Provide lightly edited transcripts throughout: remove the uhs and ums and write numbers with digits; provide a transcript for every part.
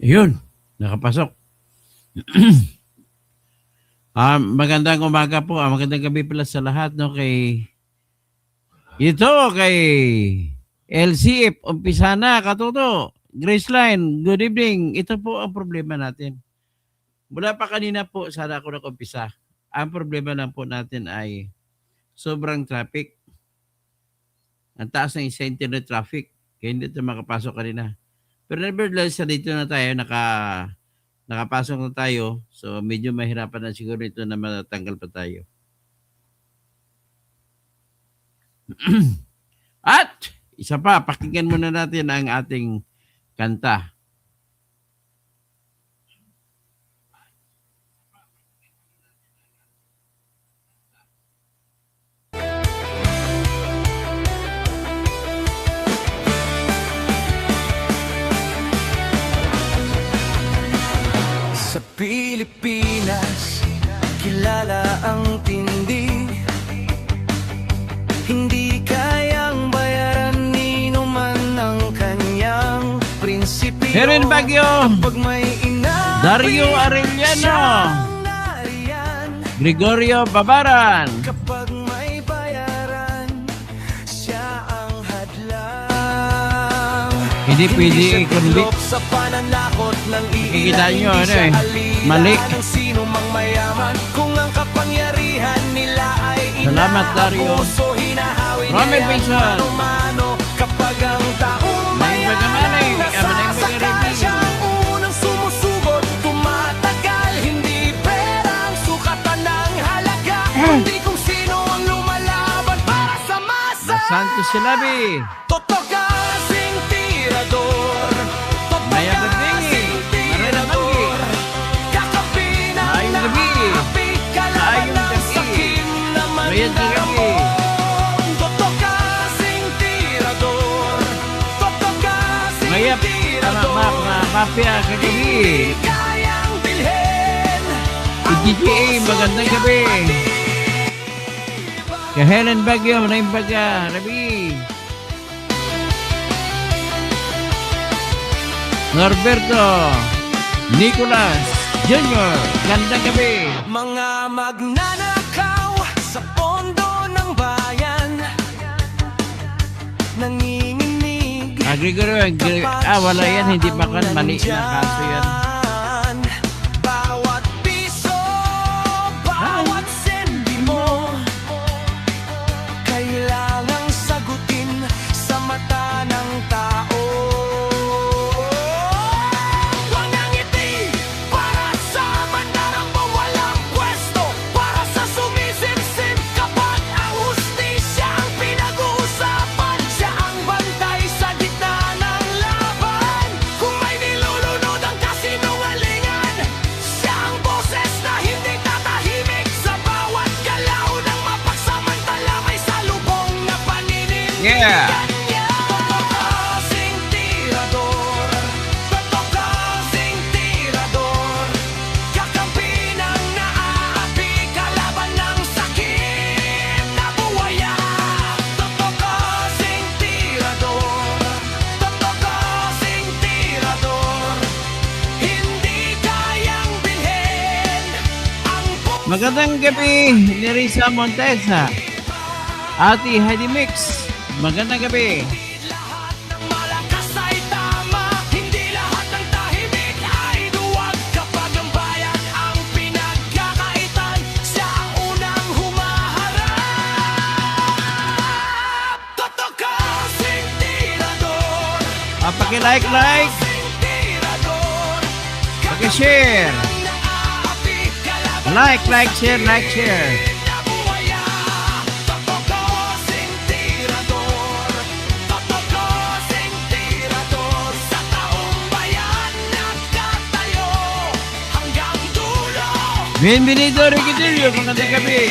Ayun, nakapasok. Magandang umaga po. Magandang gabi pala sa lahat, no, kay LCF, umpisa na, katuto. Graceline, good evening. Ito po ang problema natin. Mula pa kanina po, sana ako nag-umpisa. Ang problema lang po natin ay sobrang traffic. Ang taas ng internet traffic. Kaya hindi ito makapasok kanina. Pero nevertheless, dito na tayo, nakapasok na tayo. So, medyo mahirapan na siguro ito na matanggal pa tayo. At, isa pa, pakinggan muna natin ang ating kanta. Sa Pilipinas, kilala ang tindi. Hindi kayang bayaran ni numan ng kanyang prinsipyo. Herin Bagyo, Pag may inapi, Dario Arellano, siyang nariyan. Gregorio Babaran. Kapag may bayaran, siya ang hadlang. Hindi pwede i-convict. Sa pananakot ng Kikita nyo, hindi siya mali. ng sino mang mayaman. Kung ang kapangyarihan nila ay Salamat, Dario. inaabuso, hinahawi Rami niya Pinson. ang mano-mano. Kapag ang taong May pagkamalay, nasasakal, siya ang unang sumusugot. Tumatagal, hindi perang sukatan ng halaga, kundi kung sino ang lumalaban para sa masa. Santos Silabi. Totoo kasing tirador, Maya Bagdingi. Marina Manggi. kakampi ng Ayong gabi. naapi, kalaban Ayong ng gabi. sakim naman Mayat na gabi. namon. Totoo kasing tirador, totoo kasing Mayap, tirador, mafia kagabi. hindi kayang bilhin ang PGTA, magandang gabi. Kay Helen Bagyo, Manayang Baga, Rabi. Norberto, Nicolas, Junior, gandang gabi. mga magnanakaw sa pondo ng bayan, nanginginig. Gregorio, wala yan, hindi pa kan, mali na kaso yan. Bawat piso, bawat sentimo, kailangang sagutin sa mata ng tao. Huwag ang ngiti para sa mandarang walang pwesto, para sa sumisip-sip kapag ang hustisya ang pinag-uusapan. Siya ang bantay sa gitna ng laban. Kung may nilulunod ang kasinungalingan, siya ang boses na hindi tatahimik. Sa bawat galaw ng mapagsamantala, may salubong na paninindigan Yeah. niya. Totoo kasing tirador, totoo kasing tirador, kakampi ng naaapi, kalaban ng sakim na buwaya. Totoo kasing tirador, totoo kasing tirador, hindi kayang bilhin ang Magandang gabi, Nerissa Montesa. Ate Heidi Mix, magandang gabi. lahat ng malakas ay tama, hindi lahat ng tahimik ay duwag. Kapag ang bayan ang pinagkakaitan, siya ang unang humaharap. Totoo kasing tirador, Paki-like, kasing tirador, paki-share. ng naaapi, kalaban Like, share. na buwaya. Totoo kasing tirador, totoo kasing tirador, sa taong bayan nagkatayo hanggang dulo. Bienvenido, Riquidillo, magandang gabi.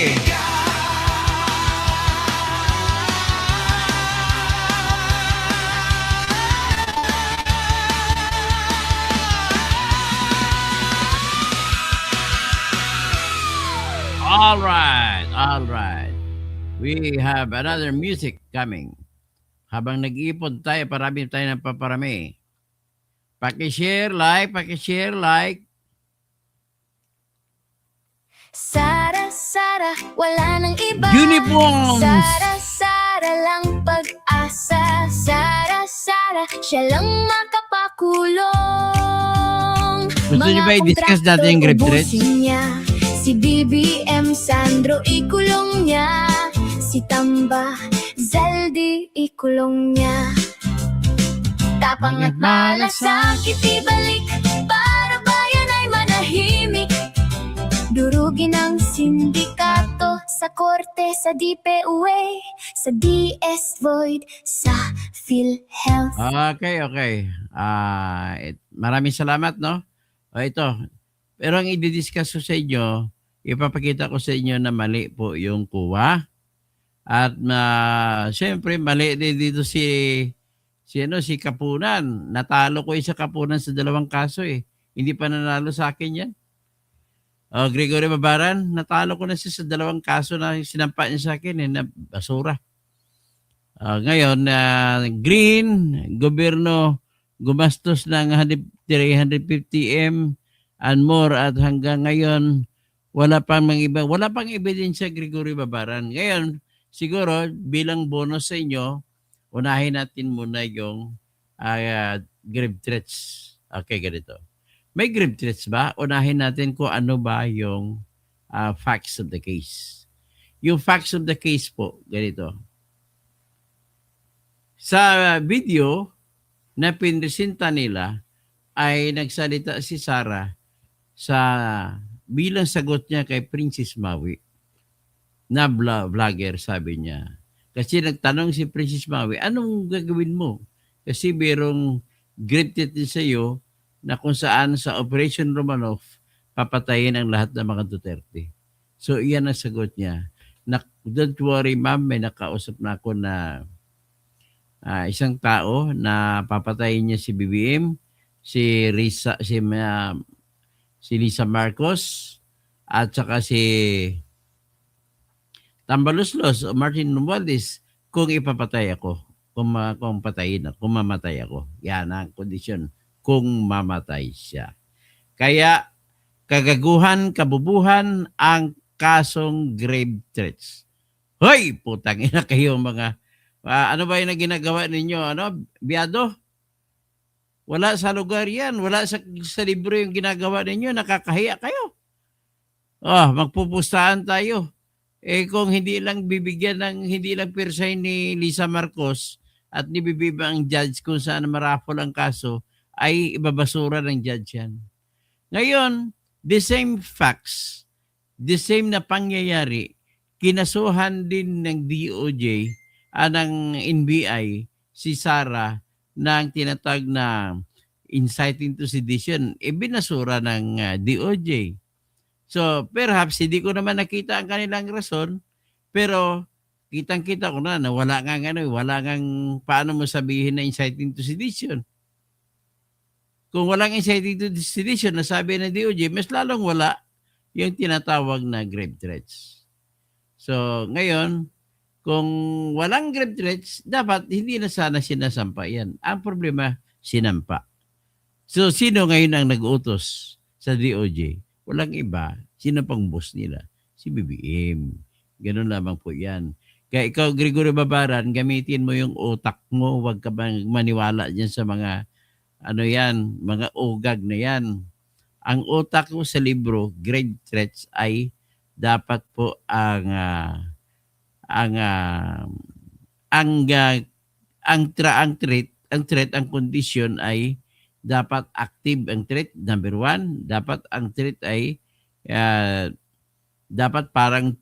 All right. We have another music coming. Habang nag-iipon tayo, parami tayo ng paparami. Paki-share, like. Sara, Sara, wala nang iba. Uniforms! Sara, Sara lang pag-asa. Sara, Sara, siya lang makapakulong. Gusto niyo ba i-discuss natin yung grave threats? ubusin niya. Si BBM Sandro ikulong niya. Si Tamba Zaldi ikulong niya. Tapang at malasakit ibalik para bayan ay manahimik. Durugin ang sindikato sa korte, sa DPUA, sa DS Void, sa PhilHealth. Okay. Maraming salamat, no? O ito. Pero ang i-discuss ko sa inyo, ipapakita ko sa inyo na mali po yung kuha. At siyempre, mali din dito si Kapunan. Natalo ko yung sa Kapunan sa 2 kaso eh. Hindi pa nanalo sa akin yan. Gregory Babaran, natalo ko na siya sa 2 kaso na sinampa niya sa akin na basura. Ngayon, Green, gobyerno, gumastos ng 350M and more at hanggang ngayon, wala pang ebidensya Gregory Babaran. Ngayon, siguro, bilang bonus sa inyo, unahin natin muna yung grave threats. Okay, ganito. May grave threats ba? Unahin natin kung ano ba yung facts of the case. Yung facts of the case po, ganito. Sa video na pinresenta nila ay nagsalita si Sara bilang sagot niya kay Princess Maui na vlogger, sabi niya. Kasi nagtanong si Princess Maui, anong gagawin mo? Kasi merong grave threat din sa iyo na kung saan sa Operation Romanov, papatayin ang lahat ng mga Duterte. So, iyan ang sagot niya. Don't worry, ma'am, may nakausap na ako na isang tao na papatayin niya si BBM, si Lisa Marcos, at saka si Tambaluslos o Martin Romualdez kung ipapatay ako, kung mamatay ako. Yan ang kondisyon. Kung mamatay siya. Kaya kagaguhan, kabubuhan ang kasong grave threats. Hoy, putang ina kayo mga, ano ba yung ginagawa ninyo? Biyado? Wala sa lugar yan. Wala sa libro yung ginagawa ninyo. Nakakahiya kayo. Magpupustahan tayo. Kung hindi lang persahin ni Lisa Marcos at ni Bibiba ang judge kung saan marapol ang kaso, ay ibabasura ng judge yan. Ngayon, the same facts, the same na pangyayari, kinasuhan din ng DOJ, ng NBI, si Sara, ng tinatag na inciting to sedition, binasura ng DOJ. So, perhaps, hindi ko naman nakita ang kanilang rason, pero kitang-kita ko na wala ngang paano mo sabihin na inciting to sedition. Kung walang inciting to sedition na sabi ng DOJ, mas lalong wala yung tinatawag na grave threats. So, ngayon, kung walang grave threats, dapat hindi na sana sinasampa yan. Ang problema, sinampa. So, sino ngayon ang nag-utos sa DOJ? Walang iba. Sino pang boss nila? Si BBM. Ganun lamang po yan. Kaya ikaw, Gregory Babaran, gamitin mo yung utak mo. Huwag ka bang maniwala dyan sa mga mga ugag na yan. Ang utak ko sa libro, grave threats, ay dapat po ang condition ay dapat active ang threat. Number 1, dapat ang threat ay dapat parang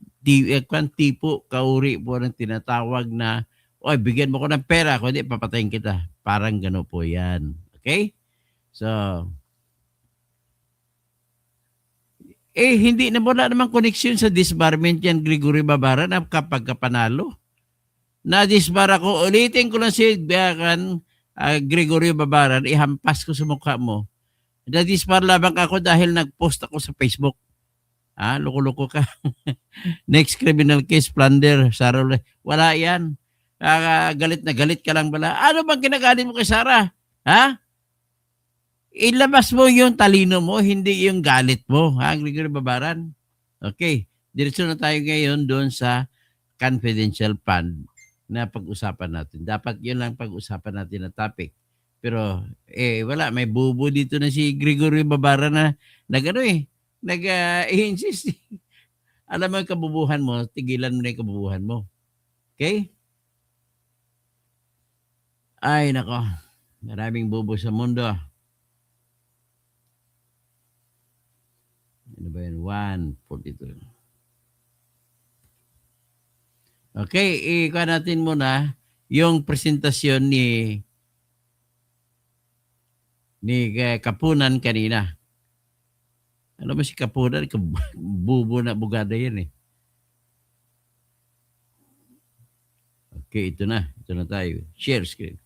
tipo, kauri po ng tinatawag na, bigyan mo ko ng pera, kundi papatayin kita. Parang gano'n po yan. Okay? So, hindi na wala namang koneksyon sa disbarment yan, Gregory Babaran, na kapag kapanalo. Na-disbar ako, ulitin ko lang si Gregory Babaran, ihampas ko sa mukha mo. Na-disbar labang ako dahil nag-post ako sa Facebook. Loko-loko ka. Next criminal case, plunder, Sara. Wala yan. Galit na galit ka lang bala. Ano bang kinagalit mo kay Sara? Ha? ilabas mo yung talino mo, hindi yung galit mo. Ha, Gregory Babaran? Okay. Diretso na tayo ngayon doon sa confidential fund na pag-usapan natin. Dapat yun lang pag-usapan natin na topic. Pero, wala. May bubo dito na si Gregory Babaran na nag-insist. Alam mo yung kabubuhan mo, tigilan mo na yung kabubuhan mo. Okay? Ay, nako. Maraming bubo sa mundo. Ano ba yun? 142. Okay, ikuha natin muna yung presentasyon ni Kapunan kanina. Ano ba si Kapunan? Bubo na bugada yan eh. Okay, ito na. Ito na tayo. Share screen.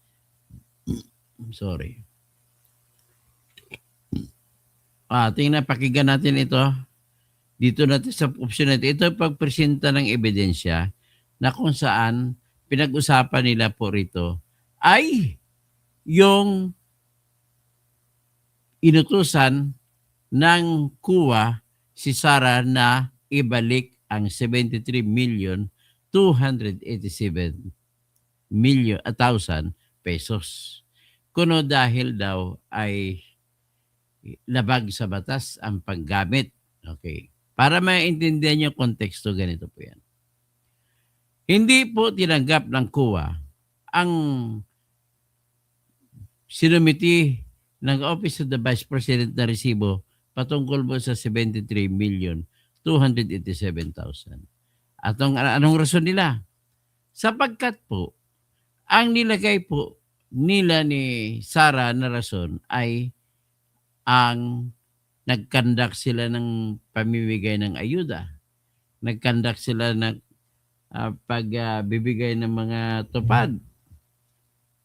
Sorry. Tingnan, pakinggan natin ito. Dito natin sa option natin. Ito yung pagpresenta ng ebidensya na kung saan pinag-usapan nila po rito ay yung inutusan ng kuwa si Sara na ibalik ang 73,287,000 pesos. Kuno dahil daw ay labag sa batas ang paggamit. Okay. Para maintindihan yung konteksto, ganito po yan. Hindi po tinanggap ng kuwa ang sinumiti ng Office of the Vice President na resibo patungkol po sa 73,287,000. At anong rason nila? Sapagkat po, ang nilagay po nila ni Sara na rason ay ang nagkandak sila ng pamimigay ng ayuda. Nagkandak sila ng pagbibigay ng mga tupad.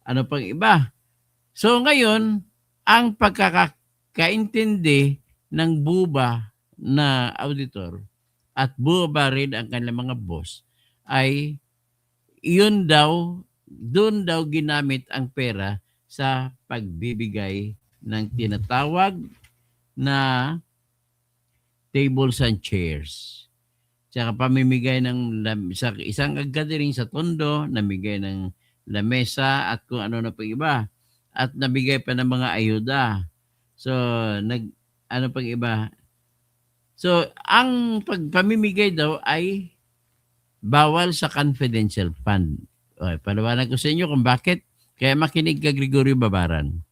Ano pang iba? So ngayon, ang pagkakaintindi ng buba na auditor at buba rin ang kanilang mga boss ay yun daw, doon daw ginamit ang pera sa pagbibigay ng tinatawag na tables and chairs. Tsaka pamimigay sa isang gathering sa Tondo, namigay ng lamesa at kung ano na pa iba. At nabigay pa ng mga ayuda. So, ano pang iba? So, ang pagpamimigay daw ay bawal sa confidential fund. Okay, paliwanag ko sa inyo kung bakit. Kaya makinig ka, Gregorio Babaran.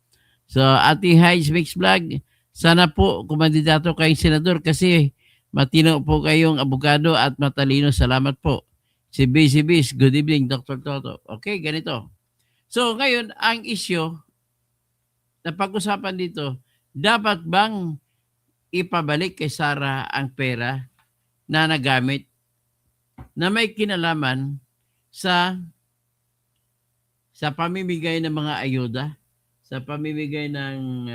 So, Ate Hides Mix Vlog, sana po kumandidato kayong senador kasi matino po kayong abogado at matalino. Salamat po. Si BCBs, good evening, Dr. Toto. Okay, ganito. So, ngayon, ang issue na pag-usapan dito, dapat bang ipabalik kay Sara ang pera na nagamit na may kinalaman sa pamimigay ng mga ayuda, sa pamimigay ng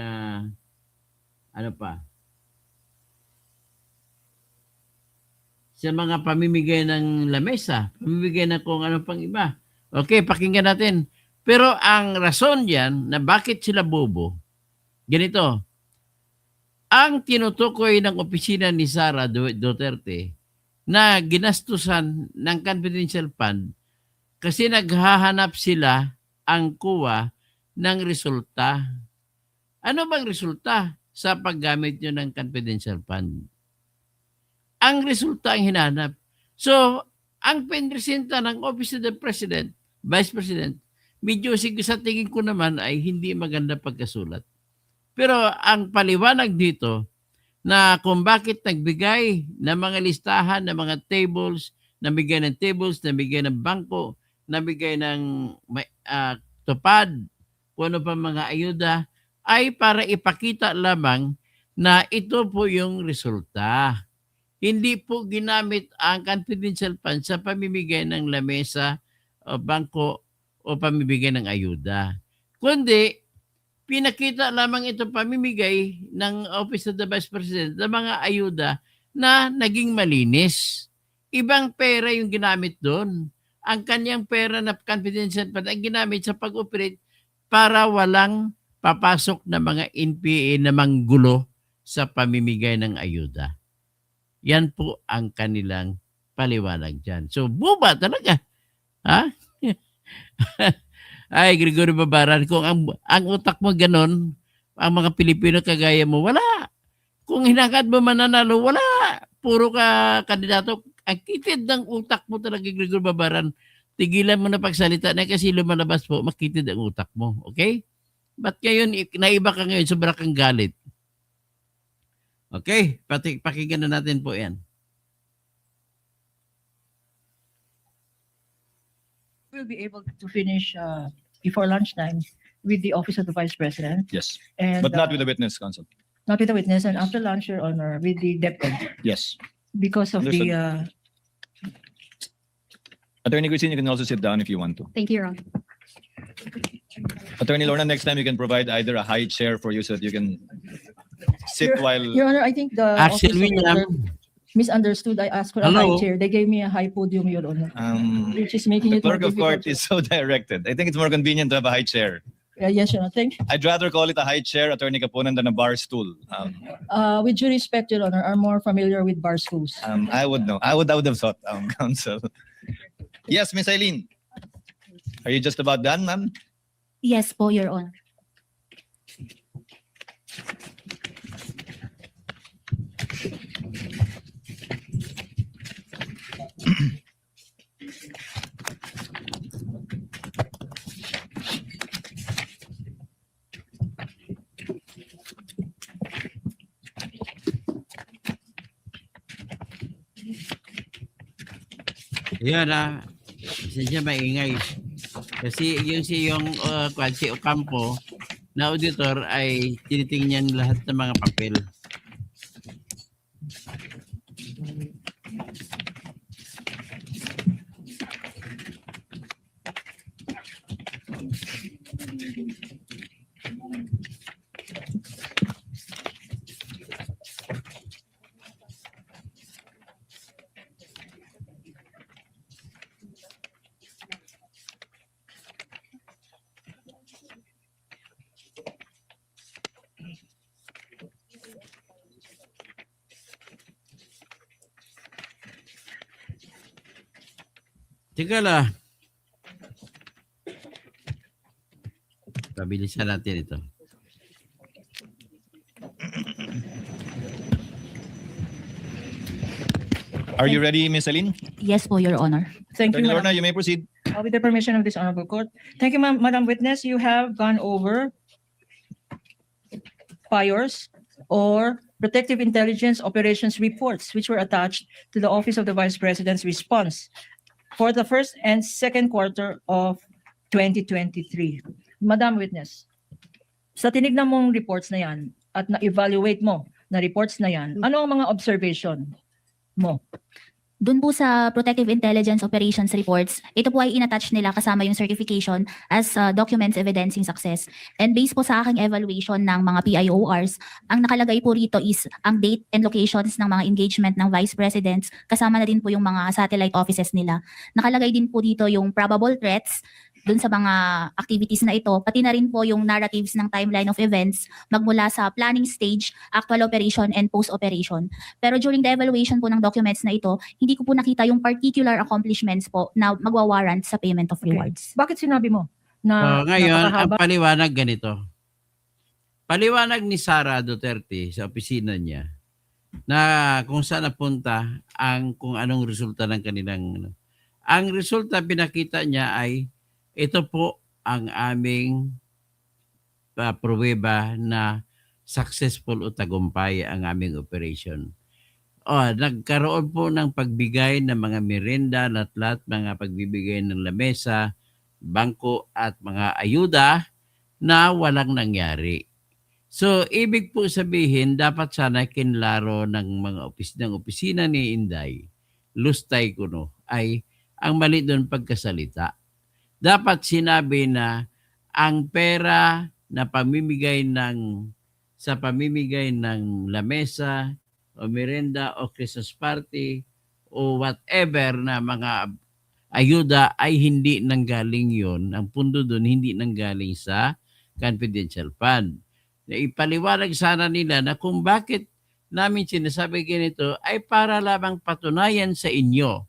sa mga pamimigay ng lamesa, pamimigay ng kung ano pang iba. Okay, pakinggan natin. Pero ang rason diyan na bakit sila bobo, ganito. Ang tinutukoy ng opisina ni Sara Duterte na ginastusan ng confidential fund kasi naghahanap sila ang kuwa ng resulta. Ano bang resulta sa paggamit nyo ng confidential fund? Ang resulta ang hinanap. So, ang pinresenta ng Office of the President, Vice President, medyo sa tingin ko naman ay hindi maganda pagkasulat. Pero ang paliwanag dito na kung bakit nagbigay ng mga listahan ng mga tables, nabigay ng tables, nabigay ng bangko, nabigay ng tupad, kung ano pa mga ayuda, ay para ipakita lamang na ito po yung resulta. Hindi po ginamit ang confidential fund sa pamimigay ng lamesa o bangko o pamimigay ng ayuda. Kundi, pinakita lamang ito pamimigay ng Office of the Vice President ng mga ayuda na naging malinis. Ibang pera yung ginamit doon. Ang kanyang pera na confidential fund ang ginamit sa pag-operate para walang papasok na mga NPA na manggulo sa pamimigay ng ayuda. Yan po ang kanilang paliwanag dyan. So, buba talaga. Ha? Ay, Gregorio Babaran, kung ang utak mo ganon, ang mga Pilipino kagaya mo, wala. Kung hinangad mo mananalo, wala. Puro ka kandidato. Ang kitid ng utak mo talaga, Gregorio Babaran. Tigilan mo na pagsalita na kasi lumalabas po, makitid ang utak mo. Okay? Ba't ngayon, naiba ka ngayon, sobra kang galit? Okay? Pakinggan na natin po yan. We'll be able to finish before lunchtime with the Office of the Vice President Yes, and but not with the witness, Counsel. not with the witness, and after lunch, Your Honor, with the DepEd Yes. because of the Attorney Christine, you can also sit down if you want to. Thank you, Your Honor. Attorney Lorna, next time you can provide either a high chair for you so that you can sit while. Your Honor, I think the Axel Office of the William. Clerk misunderstood. I asked for a Hello? high chair. They gave me a high podium, Your Honor, which is making The it more clerk of court difficult. is so directed. I think it's more convenient to have a high chair. Yes, Your Honor. Thank you. I'd rather call it a high chair, Attorney Caponan, than a bar stool. With due respect, Your Honor, are more familiar with bar schools. I would know. I would have thought, Counsel. Yes, Miss Eileen. Are you just about done, ma'am? Yes po, Your Honor. Yan siya maingay. Kasi yung si Ocampo na auditor ay tinitingnan lahat ng mga papel. Teka lang. Pabilisan natin ito. Are you ready, Miss Eileen? Yes po, Your Honor. Thank you, Attorney Madam. Lorna, you may proceed. With the permission of this honorable court. Thank you, Madam Witness. You have gone over FIORS or Protective Intelligence Operations reports, which were attached to the Office of the Vice President's response for the first and second quarter of 2023. Madam Witness, sa tinignan mong reports na yan at na-evaluate mo na reports na yan, ano ang mga observation mo? Doon po sa Protective Intelligence Operations Reports, ito po ay inattach nila kasama yung certification as documents evidencing success. And based po sa aking evaluation ng mga PIORs, ang nakalagay po rito is ang date and locations ng mga engagement ng Vice Presidents, kasama na din po yung mga satellite offices nila. Nakalagay din po dito yung probable threats doon sa mga activities na ito, pati na rin po yung narratives ng timeline of events magmula sa planning stage, actual operation, and post-operation. Pero during the evaluation po ng documents na ito, hindi ko po nakita yung particular accomplishments po na magwawarrant sa payment of rewards. Bakit sinabi mo na Ngayon, ang napakahaba? paliwanag ganito. Paliwanag ni Sara Duterte sa opisina niya na kung saan napunta kung anong resulta ng kanilang. Ang resulta pinakita niya ay ito po ang aming pruweba na successful o tagumpay ang aming operation. Nagkaroon po ng pagbigay ng mga merienda, lahat mga pagbibigay ng lamesa, bangko at mga ayuda na walang nangyari. So, ibig po sabihin, dapat sana kinlaro ng mga opisina ni Inday, Lustay Kuno, ay ang mali doon pagkasalita. Dapat sinabi na ang pera na sa pamimigay ng lamesa o merenda o Christmas party o whatever na mga ayuda ay hindi nanggaling yon. Ang pundo doon hindi nanggaling sa confidential fund. Na ipaliwanag sana nila na kung bakit namin sinasabi ganito ay para lamang patunayan sa inyo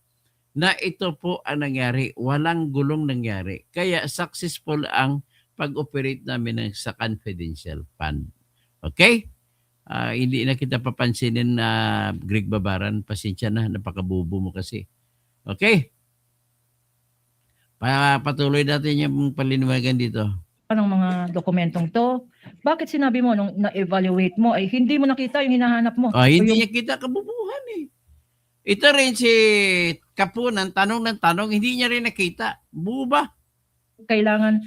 na ito po ang nangyari. Walang gulong nangyari. Kaya successful ang pag-operate namin sa confidential fund. Okay? Hindi na kita papansinin na Greg Babaran. Pasensya na, napakabubo mo kasi. Okay? Patuloy natin yung paliniwagan dito. ng mga dokumentong to? Bakit sinabi mo nung na-evaluate mo ay hindi mo nakita yung hinahanap mo? Hindi O yung niya kita kabubuhan eh. Ito rin si Kapunan, tanong ng tanong, hindi niya rin nakita. Buba. kailangan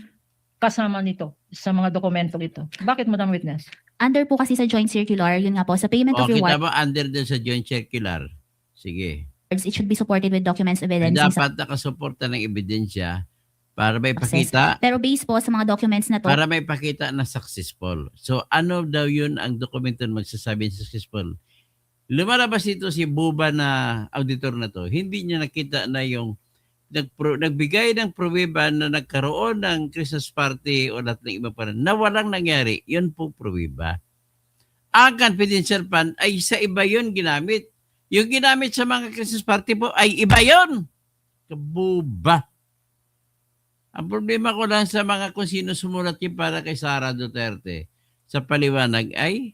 kasama nito sa mga dokumentong ito. Bakit, Madam Witness? Under po kasi sa joint circular, yun nga po, sa payment of Kita rewards, ba under din sa joint circular? Sige. it should be supported with documents evidencing Dapat nakasuporta ng ebidensya para may success. pakita Pero based po sa mga documents na to, para may pakita na successful. So ano daw yun ang dokumento na magsasabi ng successful? Lumalabas ito si Buba na auditor na to. Hindi niya nakita na yung nagbigay ng pruweba na nagkaroon ng Christmas party o lahat ng iba pa na walang nangyari. Yun po pruweba. Ang confidential fund ay sa iba yun ginamit. Yung ginamit sa mga Christmas party po ay iba yun. Kabuba. Ang problema ko lang sa mga kung sino sumulat yung para kay Sara Duterte sa paliwanag ay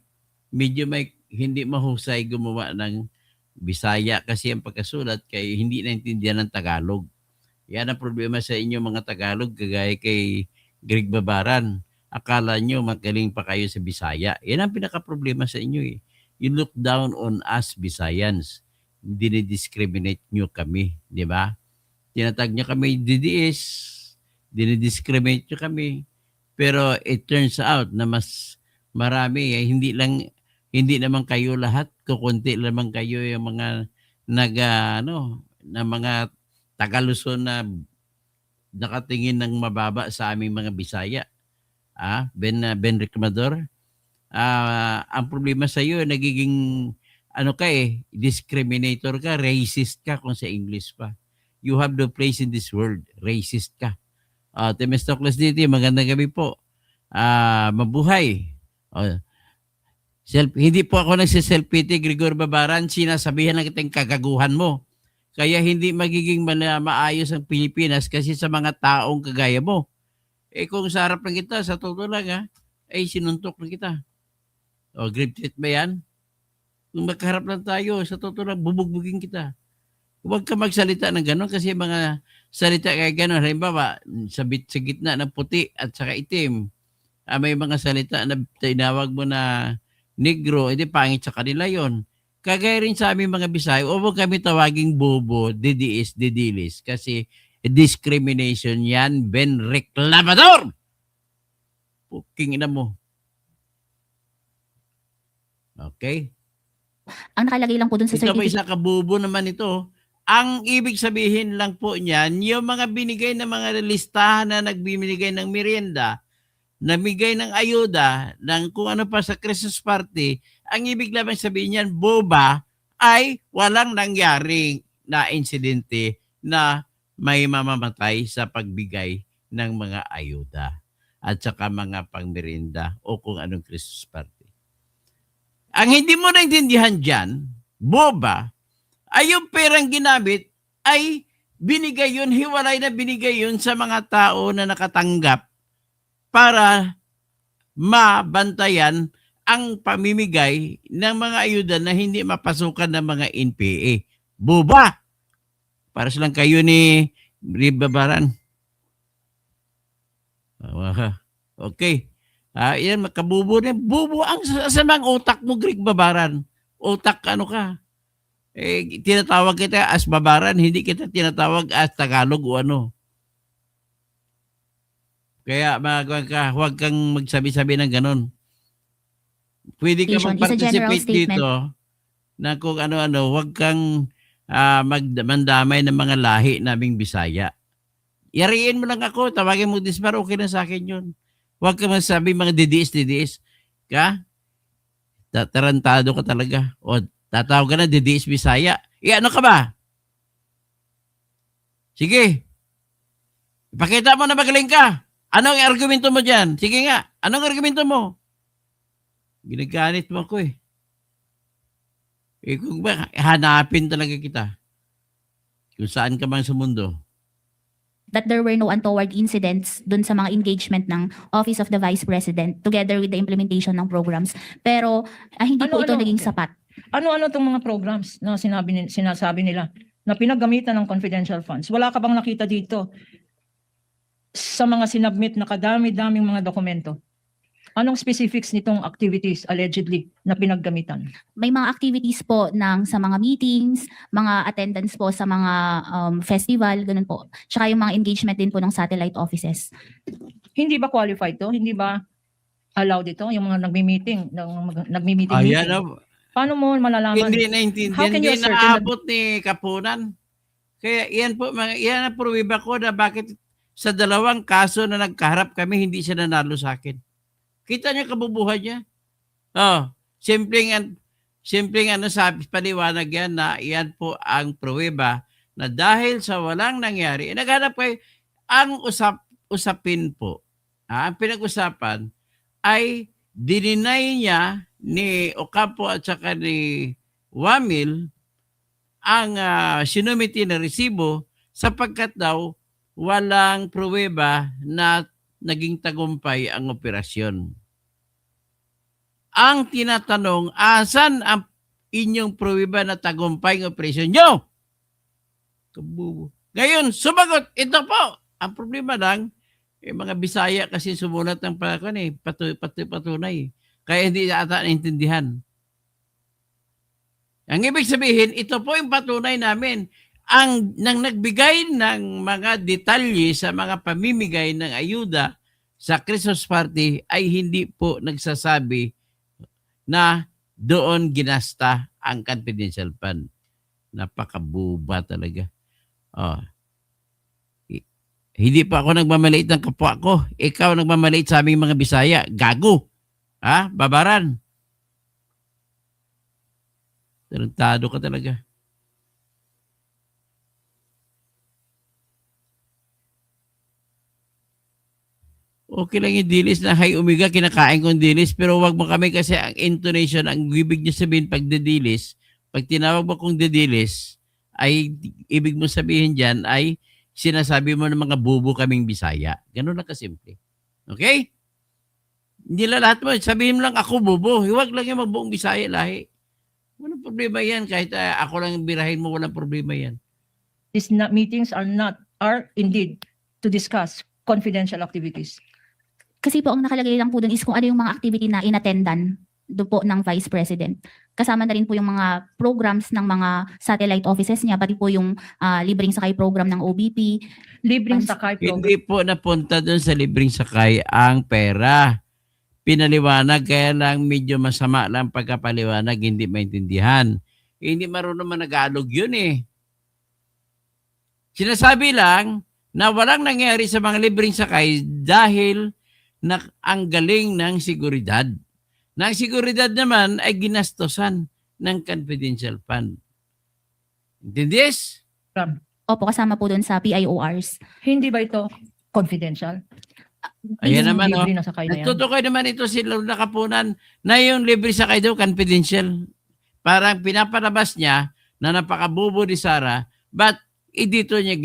medyo may hindi mahusay gumawa ng Bisaya kasi ang pagkasulat kay hindi naintindihan ng Tagalog. Yan ang problema sa inyo mga Tagalog kagaya kay Greg Babaran. Akala nyo magaling pa kayo sa Bisaya. Yan ang pinaka-problema sa inyo eh. You look down on us Bisayans. Dinidiscriminate nyo kami, di ba? Tinatag nyo kami DDS, dinidiscriminate nyo kami. Pero it turns out na mas marami, hindi naman kayo lahat, kukunti lamang kayo yung mga na mga Taga-Luzon na nakatingin ng mababa sa aming mga Bisaya. Ben Reclamador. Ang problema sa iyo nagiging discriminator ka, racist ka kung sa English pa. You have no place in this world. Racist ka. Temestocles dito, magandang gabi po. Mabuhay. Hindi po ako nagsiself-pity, Gregor Babaran. Sinasabihan na kitang kagaguhan mo. Kaya hindi magiging maayos ang Pilipinas kasi sa mga taong kagaya mo. Kung sa harap lang kita, sa totoo lang sinuntok lang kita. Grip treat ba yan? Kung magkaharap lang tayo, sa totoo lang, bubugbugin kita. Huwag ka magsalita ng gano'n kasi mga salita kaya gano'n. Halimbawa, sa gitna ng puti at saka itim, may mga salita na tinawag mo na negro, edi pangit sa kanila yon. Kagaya rin sa aming mga Bisaya, huwag kami tawaging bobo, didiis, didilis. Kasi discrimination yan, Ben Reclamador! Puking ina mo. Okay? ang nakalagay lang po dun sa Ito ba certificate, isa kabubo naman ito? Ang ibig sabihin lang po niyan, yung mga binigay na mga listahan na nagbibigay ng merienda, namigay ng ayuda, ng kung ano pa sa Christmas party, ang ibig lamang sabihin niyan, boba, ay walang nangyaring na insidente na may mamamatay sa pagbigay ng mga ayuda at saka mga pangmerienda o kung anong Christmas party. Ang hindi mo naintindihan dyan, boba, ay yung perang ginamit ay binigay yun, hiwalay na binigay yun sa mga tao na nakatanggap para mabantayan ang pamimigay ng mga ayuda na hindi mapasukan ng mga NPA. Boba! Para silang kayo ni Greg Babaran. Okay. Yan, makabubo na. Bubo ang sasamang utak mo, Greg Babaran. Utak ano ka? Tinatawag kita as Babaran, hindi kita tinatawag as Tagalog o ano. Kaya huwag kang magsabi-sabi ng ganon. Pwede ka Is a general mag-participate statement. dito na kung ano-ano, huwag kang mandamay ng mga lahi naming Bisaya. Yariin mo lang ako, tawagin mo Dispar, okay na sa akin yun. Huwag ka masabi mga didiis. Ka? Tarantado ka talaga. O tatawag ka na didiis Bisaya. Ano ka ba? Sige. Ipakita mo na magaling ka. Anong argumento mo dyan? Sige nga, anong argumento mo? Ginaganit mo ako eh. Eh kung ba, hanapin talaga kita. Kung saan ka man sa mundo. That there were no untoward incidents dun sa mga engagement ng Office of the Vice President together with the implementation ng programs. Pero hindi po ito Ano-ano? naging sapat. Ano-ano itong mga programs na sinasabi nila na pinaggamitan ng confidential funds? Wala ka bang nakita dito sa mga sinubmit na kadami-daming mga dokumento? Anong specifics nitong activities allegedly na pinaggamitan? May mga activities po sa mga meetings, mga attendance po sa mga festival, ganun po. Tsaka yung mga engagement din po ng satellite offices. Hindi ba qualified to? Hindi ba allowed ito? Yung mga nagmi-meeting, nagmi-meeting. Ayan o. Paano mo malalaman? Hindi How naintindihan. can you Hindi ascertain that- naabot ni Kapunan. Kaya yan po, yan ang pruwiba ko na bakit sa dalawang kaso na nagkaharap kami, hindi siya nanalo sa akin. Kita niya kabubuhan niya. Oh, simpleng sabi, paliwanag yan na yan po ang pruweba na dahil sa walang nangyari, naghanap kayo, ang usapin po, ang pinag-usapan ay dininay niya ni Ocampo at saka ni Wamil ang sinumiti na resibo sapagkat daw walang pruweba na naging tagumpay ang operasyon. Ang tinatanong, asan ang inyong pruweba na tagumpay ang operasyon nyo? Kabubo. Ngayon, sumagot, ito po. Ang problema lang, mga Bisaya kasi sumulat ng patunay. Kaya hindi ata naintindihan. Ang ibig sabihin, ito po yung patunay namin. Nang nagbigay ng mga detalye sa mga pamimigay ng ayuda sa Christmas party ay hindi po nagsasabi na doon ginasta ang confidential fund. Napakabuba talaga. Oh. Hindi pa ako nagmamaliit ng kapwa ko. Ikaw nagmamaliit sa aming mga Bisaya. Gago. Ha? Babaran. Tarantado ka talaga. Okay lang yung dilis na high omega, kinakain kong dilis, pero wag mo kami kasi ang intonation, ang ibig niya sabihin pag dedilis, pag tinawag mo kong dedilis, ay ibig mo sabihin dyan ay sinasabi mo ng mga bubo kaming Bisaya. Ganun lang kasimple. Okay? Hindi lang lahat mo, sabihin mo lang ako bubo. Huwag lang yung mabuong Bisaya lahi. Walang problema yan. Kahit ako lang birahin mo, walang problema yan. These meetings are indeed to discuss confidential activities. Kasi po ang nakalagay lang po dun is kung ano yung mga activity na inattendan doon po ng Vice President. Kasama na rin po yung mga programs ng mga satellite offices niya, pati po yung libreng sakay program ng OBP. Libreng sakay program. Hindi po napunta doon sa libreng sakay ang pera. Pinaliwanag, kaya lang medyo masama lang pagkapaliwanag, hindi maintindihan. Hindi marunong managalog yun eh. Sinasabi lang na walang nangyari sa mga libreng sakay dahil ang galing ng seguridad. Na ang seguridad naman ay ginastosan ng confidential fund. Intindies? Opo, kasama po dun sa PIORs. Hindi ba ito confidential? Ayan Yung naman, libre na sakay na yan. Natutukoy naman ito si Lord Kapunan na yung libre sakay daw confidential. Parang pinapalabas niya na napakabubo ni Sara, but dito niya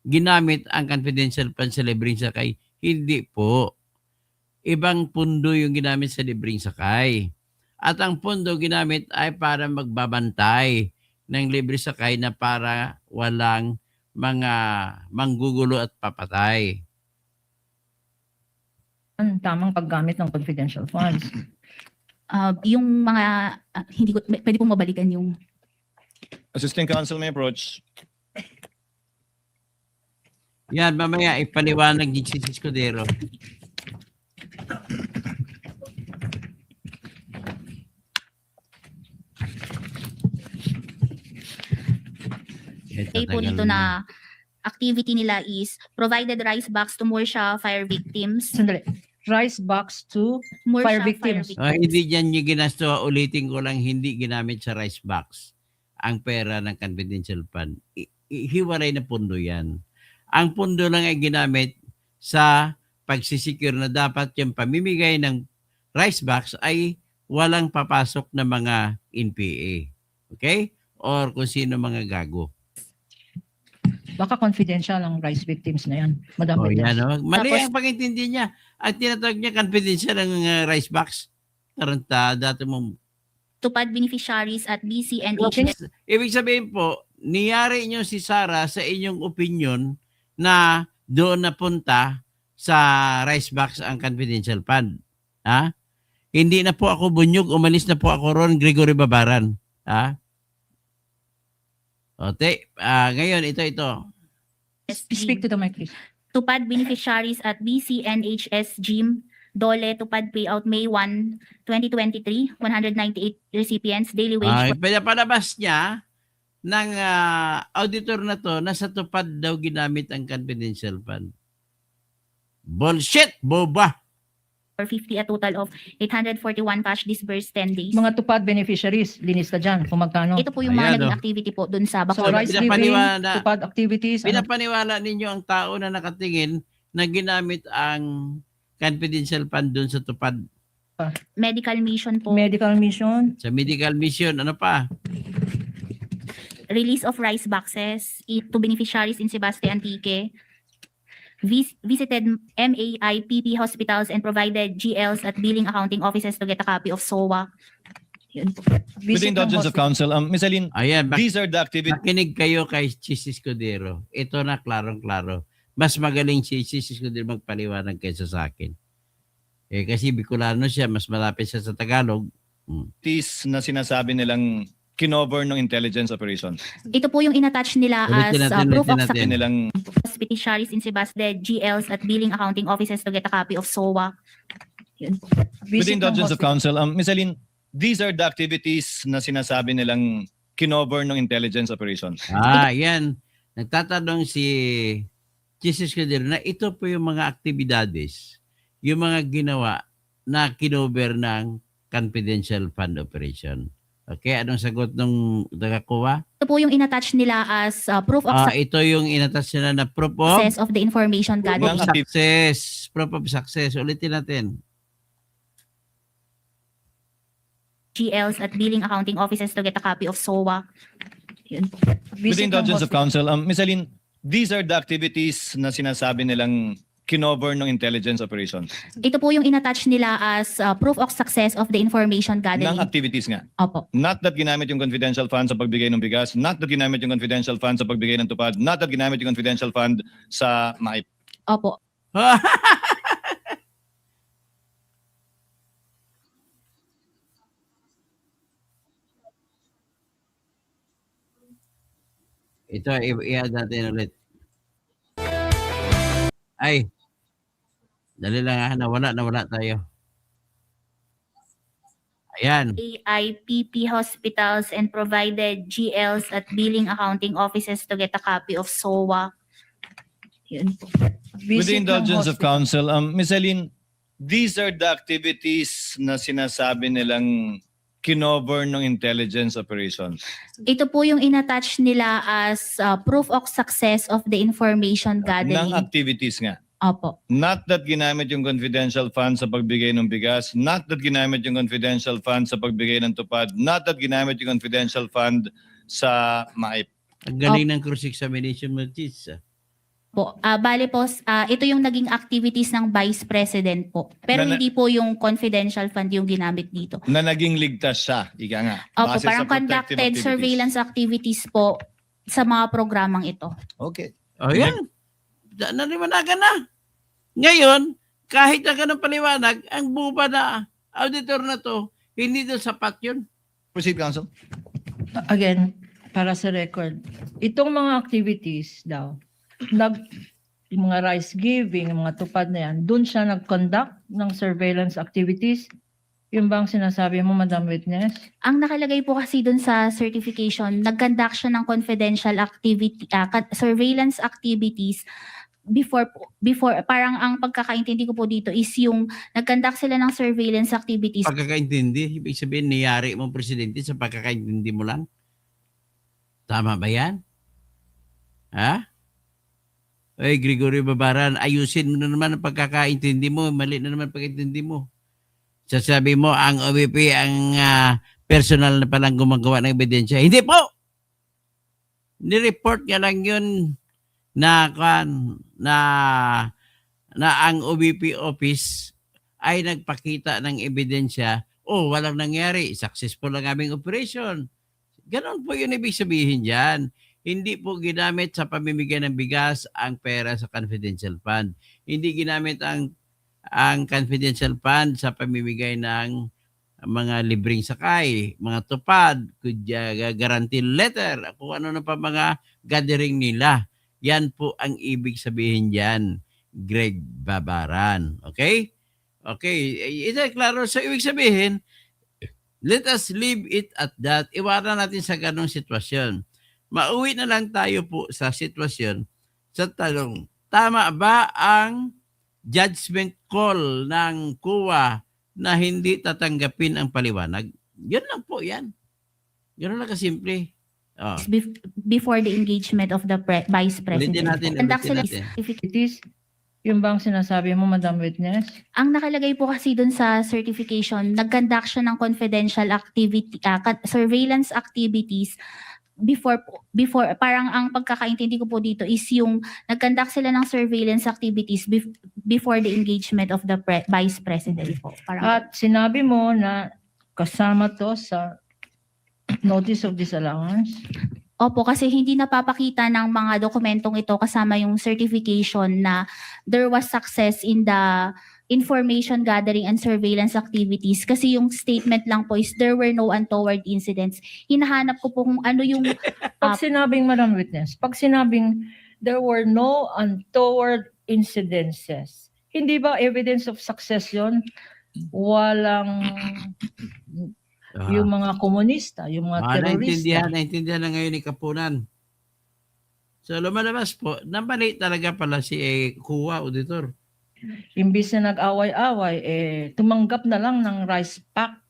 ginamit ang confidential fund sa libreng sakay. Hindi po. Ibang pundo yung ginamit sa libreng sakay. At ang pundo ginamit ay para magbabantay ng libre sakay na para walang mga manggugulo at papatay. Ang tamang paggamit ng confidential funds. Yung mga, hindi ko, pwede pong mabalikan yung Assistant Counsel may approach. Yan, mamaya ipaliwanag ni si Escudero. say po dito na activity nila is provided rice box to Morsha fire victims. Sandali. Rice box to Morsha Fire victims. Hindi dyan yung ginasto. Ulitin ko lang, hindi ginamit sa rice box ang pera ng confidential fund. Hiwalay na pundo yan. Ang pundo lang ay ginamit sa pagsisecure na dapat yung pamimigay ng rice box ay walang papasok na mga NPA. Okay? Or kung sino mga gago. Baka confidential ang rice victims na yan, Madam O Witness. yan, oh. Mali Tapos- ang pag-intindi niya. At tinatawag niya confidential ang rice box. Taranta, dati mong Tupad beneficiaries at BC and Okay. HS ibig sabihin po, niyari niyo si Sara sa inyong opinion na doon napunta sa rice box ang confidential fund. Ha? Hindi na po ako bunyog, umalis na po ako ron, Gregory Babaran. Ha? Ote, ngayon, ito. Speak to the mic, please. Tupad beneficiaries at BCNHS GIM, Dole, Tupad payout May 1, 2023, 198 recipients, daily wage Pinapalabas niya ng auditor na to, nasa tupad daw ginamit ang confidential fund. Bullshit, boba! for 50, a total of 841 cash disbursed 10 days. Mga tupad beneficiaries, linis na dyan kung magkano. Ito po yung Ayan, mga naging oh. activity po dun sa So, Bacolod. rice giving, pinapaniwala- tupad activities, ano, Pinapaniwala ninyo ang tao na nakatingin na ginamit ang confidential fund doon sa tupad. Medical mission po, medical mission, Sa medical mission, ano pa? release of rice boxes to beneficiaries in Sebastian Antique, visited MAIPP hospitals and provided GLs at billing accounting offices to get a copy of SOA. Yun po. With the visit ng indulgence of hospital. counsel, Ms. Eileen, Ayan, these are the activities. makinig kayo kay Chis Escudero. Ito na, klarong-klaro. Mas magaling si Chis Escudero magpaliwanag kaysa sa akin. Kasi Bicolano siya, mas malapit siya sa Tagalog. Na sinasabi nilang kinover ng intelligence operations. Ito po yung inattach nila as Ulitin natin, proof of ulitin natin. Nilang beneficiaries in Sebastian GLs at billing accounting offices to get a copy of SOA. Yun po. with the Visit ng indulgence of hospital. counsel, Ms. Eileen, these are the activities na sinasabi nilang kinover ng intelligence operations. Yan. Nagtatanong si Chis Escudero na ito po yung mga aktibidades, yung mga ginawa na kinover ng confidential fund operation. Okay, anong sagot ng nakakuha? Ito po yung inattach nila as proof of Ito yung inatas nila na proof of success of the information gathered. success. Proof of success. Ulitin natin. GLs at billing accounting offices to get a copy of SOA. Yun po. With the Visit ng indulgence of hospital. counsel, Ms. Eileen, these are the activities na sinasabi nilang kinover ng intelligence operations. Ito po yung inattach nila as proof of success of the information Ng gathering. activities nga. Opo. Not that ginamit yung confidential fund sa pagbigay ng bigas, not that ginamit yung confidential fund sa pagbigay ng tupad, not that ginamit yung confidential fund sa MAIP. Opo. Ito, i-add natin ulit. Ay. Dali lang nawala tayo. Ayan. AIPP hospitals and provided GLs at billing accounting offices to get a copy of SOA. Yun po. With the Visit ng indulgence of hospital. counsel, Ms. Eileen, these are the activities na sinasabi nilang kinover ng intelligence operations. Ito po yung inattach nila as proof of success of the information Ng gathering. activities nga. Opo. Not that ginamit yung confidential fund sa pagbigay ng bigas, not that ginamit yung confidential fund sa pagbigay ng tupad, not that ginamit yung confidential fund sa MAIP. Ang galing ng cross-examination mo, Tis. Po. Bale po, ito yung naging activities ng Vice President po. Pero Na- hindi po yung confidential fund yung ginamit dito. Na naging ligtas siya, ika nga. Opo, base sa parang protective conducted activities. surveillance activities po sa mga programang ito. Okay. O yan. Naliwanagan na. Ngayon, kahit na ganun paliwanag, ang buba na auditor na to, hindi doon sapat yun. Proceed, counsel. Again, para sa record, itong mga activities daw, yung mga rice giving, yung mga tupad na yan, doon siya nag-conduct ng surveillance activities. Yung bang sinasabi mo, Madam Witness? Ang nakalagay po kasi dun sa certification, nag-conduct siya ng confidential activity, surveillance activities before parang ang pagkakaintindi ko po dito is yung nag-conduct sila ng surveillance activities Pagkakaintindi, ibig sabihin, niyari mong presidente sa pagkakaintindi mo lang. Tama ba yan? Ha? Oy, Gregory Babaran, ayusin mo na naman ang pagkakaintindi mo. Mali na naman pagkaintindi mo. Sasabi mo, ang OVP ang personal na palang gumagawa ng ebidensya. Hindi po! Ni-report niya lang yun na, na ang OVP office ay nagpakita ng ebidensya. Oh, walang nangyari. Successful ang aming operation. Ganon po yun ibig sabihin dyan. Hindi po ginamit sa pamimigay ng bigas ang pera sa confidential fund. Hindi ginamit ang confidential fund sa pamimigay ng mga libreng sakay, mga tupad, guarantee letter, kung ano na pa mga gathering nila. Yan po ang ibig sabihin dyan, Greg Babaran. Okay? Okay, ito klaro. So, ibig sabihin, let us leave it at that. Iwanan natin sa ganong sitwasyon. Mauwi na lang tayo po sa sitwasyon sa tanong, tama ba ang judgment call ng COA na hindi tatanggapin ang paliwanag? Yun lang po yan. Yun lang kasimple. Oh. Before the engagement of the Vice Ulitin President. natin, Conduct ulitin sila natin. certificate. It is, yung bang sinasabi mo, Madam Witness? Ang nakalagay po kasi dun sa certification, nag-conduct siya ng confidential activity, surveillance activities before parang ang pagkakaintindi ko po dito is yung nag-conduct sila ng surveillance activities before the engagement of the Vice President po. Parang At sinabi mo na kasama to sa notice of disallowance. opo, kasi hindi napapakita ng mga dokumentong ito kasama yung certification na there was success in the information gathering and surveillance activities. Kasi yung statement lang po is there were no untoward incidents. Hinahanap ko po kung ano yung Pag sinabing, Madam Witness, pag sinabing there were no untoward incidences, hindi ba evidence of success yun? Walang yung mga komunista, yung mga terorista. Naintindihan na ngayon ni Kapunan. So lumalabas po, nabalik talaga pala si COA auditor. Imbis na nag-away-away, tumanggap na lang ng rice pack,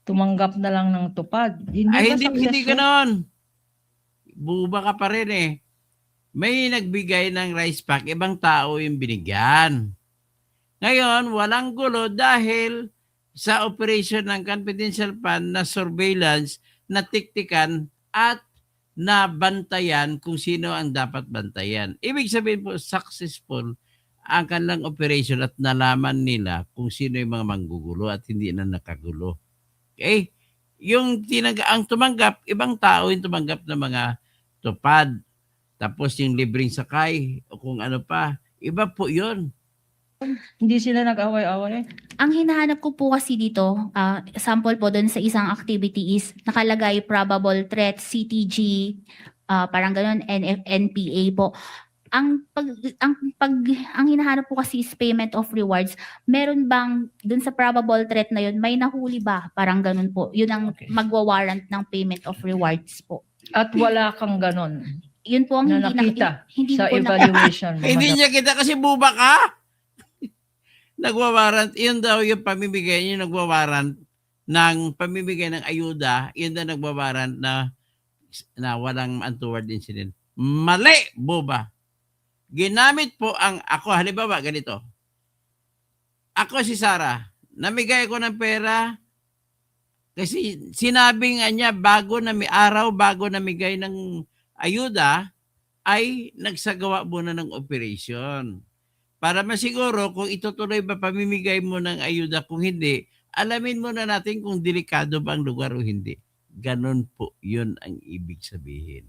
tumanggap na lang ng tupad. Hindi ba Hindi successful? ganon. Buba ka pa rin eh. May nagbigay ng rice pack, ibang tao yung binigyan. Ngayon, walang gulo dahil sa operation ng confidential fund na surveillance, natiktikan at nabantayan kung sino ang dapat bantayan. Ibig sabihin po, successful ang kanilang operation at nalaman nila kung sino yung mga manggugulo at hindi na nakagulo. Okay? Yung ang tumanggap, ibang tao yung tumanggap ng mga tupad. Tapos yung libreng sakay o kung ano pa. Iba po yun. Hindi sila nag-away-away? ang hinahanap ko po kasi dito, sample po doon sa isang activity is nakalagay probable threat, CTG, parang ganun, NPA po. Ang hinahanap po kasi is payment of rewards. Meron bang dun sa probable threat na yun, may nahuli ba? Parang ganun po. Yun ang magwa-warrant ng payment of rewards po. At wala kang ganon Yun po ang na nakita hindi sa po evaluation mo, Hindi Madam? niya kita kasi buba ka. Nagwawarant. Yun daw yung pamimigay niya, nagwawarant ng pamimigay ng ayuda. Yun daw nagwawarant na walang untoward incident. Mali, buba. Ginamit po ako, halimbawa ganito. Ako si Sarah, namigay ko ng pera kasi sinabi nga niya bago namigay ng ayuda ay nagsagawa muna ng operation. Para masiguro kung itutuloy ba pamimigay mo ng ayuda, kung hindi, alamin muna natin kung delikado ba ang lugar o hindi. Ganon po yun ang ibig sabihin.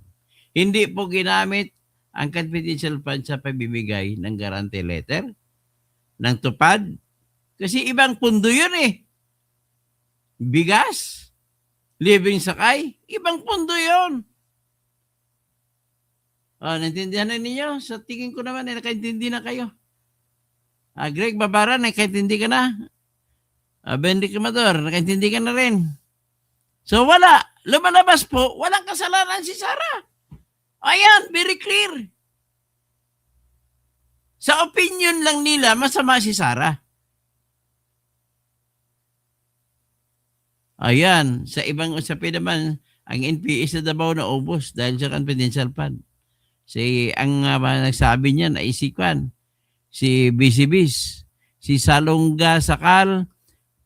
Hindi po ginamit ang confidential fund sa pamimigay ng guarantee letter, ng tupad. Kasi ibang pundo yun eh. Bigas, libreng sakay, ibang pundo yun. Naintindihan na ninyo? Sa tingin ko naman, nakaintindi na kayo. Greg Babaran, nakaintindi ka na? Bendic Amador, nakaintindi ka na rin? So wala. Lumalabas po, walang kasalanan si Sarah. Ayan, very clear. Sa opinion lang nila, masama si Sarah. Ayan, sa ibang usapin naman, ang NPA sa Davao na ubos dahil sa confidential fund. Ang nagsabi niyan ay si BCBs. Si Salonga Sakal,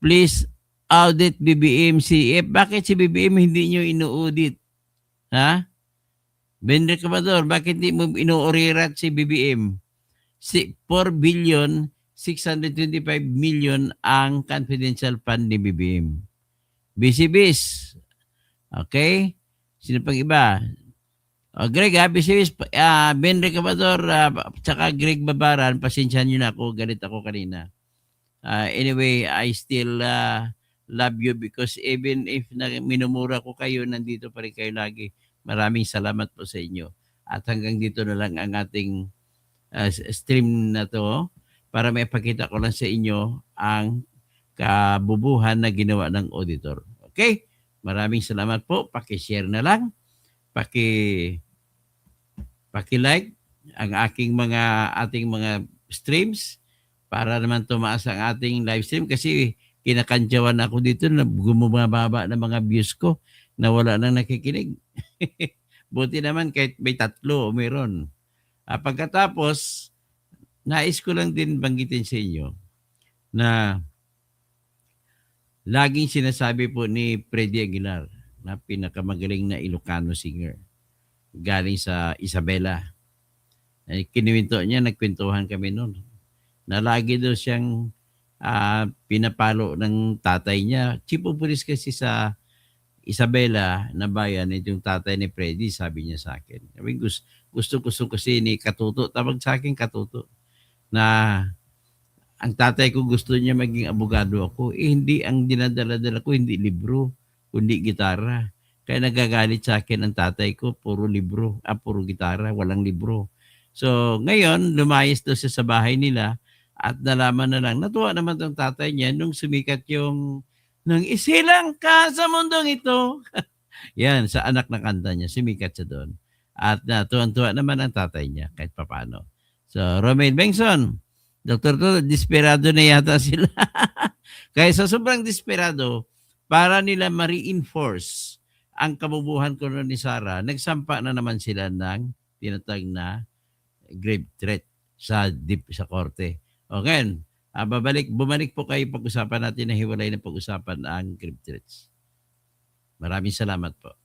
please audit BBM CF. Bakit si BBM hindi nyo inu-audit? Ha? Ben Recabador, bakit hindi mo inu-orirat si BBM? 4 billion 625 million ang confidential fund ni BBM. BCBs. Okay? Sino pang iba? Greg, BCBs, Ben Recabador, tsaka Greg Babaran, pasensyahan nyo na ako, galit ako kanina. Anyway, I still love you because even if minumura ko kayo, nandito pa rin kayo lagi. Maraming salamat po sa inyo. At hanggang dito na lang ang ating stream na to para may pakita ko lang sa inyo ang kabubuhan na ginawa ng auditor. Okay? Maraming salamat po. Paki-share na lang. Paki-like ang ating mga streams para naman tumaas ang ating live stream kasi kinakantyawan ako dito na gumababa na mga views ko na wala nang nakikinig. Buti naman kahit may 3 o meron. Pagkatapos, nais ko lang din banggitin sa inyo na laging sinasabi po ni Freddy Aguilar na pinakamagaling na Ilocano singer galing sa Isabela. Kinuwento niya, nagkwentuhan kami noon na lagi daw siyang pinapalo ng tatay niya. Chief of Police kasi sa Isabela na bayan, itong tatay ni Freddy, sabi niya sa akin. Sabi, gusto kasi ni Katuto, tawag sa akin Katuto, na ang tatay ko gusto niya maging abogado ako. Hindi ang dinadala-dala ko, hindi libro, kundi gitara. Kaya nagagalit sa akin ang tatay ko, puro libro, puro gitara, walang libro. So, ngayon, lumayas daw siya sa bahay nila at nalaman na lang, natuwa naman tong tatay niya nung sumikat yung nang isilang ka sa mundong ito. Yan, sa anak na kanta niya, sumikat siya doon. At tuwan-tuwa naman ang tatay niya kahit papano. So, Romain Bengson, Dr. Toto, desperado na yata sila. Kaya sa sobrang desperado, para nila ma-reinforce ang kabubuhan ko ni Sarah, nagsampa na naman sila ng tinatag na grave threat sa korte. Okay, bumalik po kayo pag-usapan natin na hiwalay na pag-usapan ang grave threats. Maraming salamat po.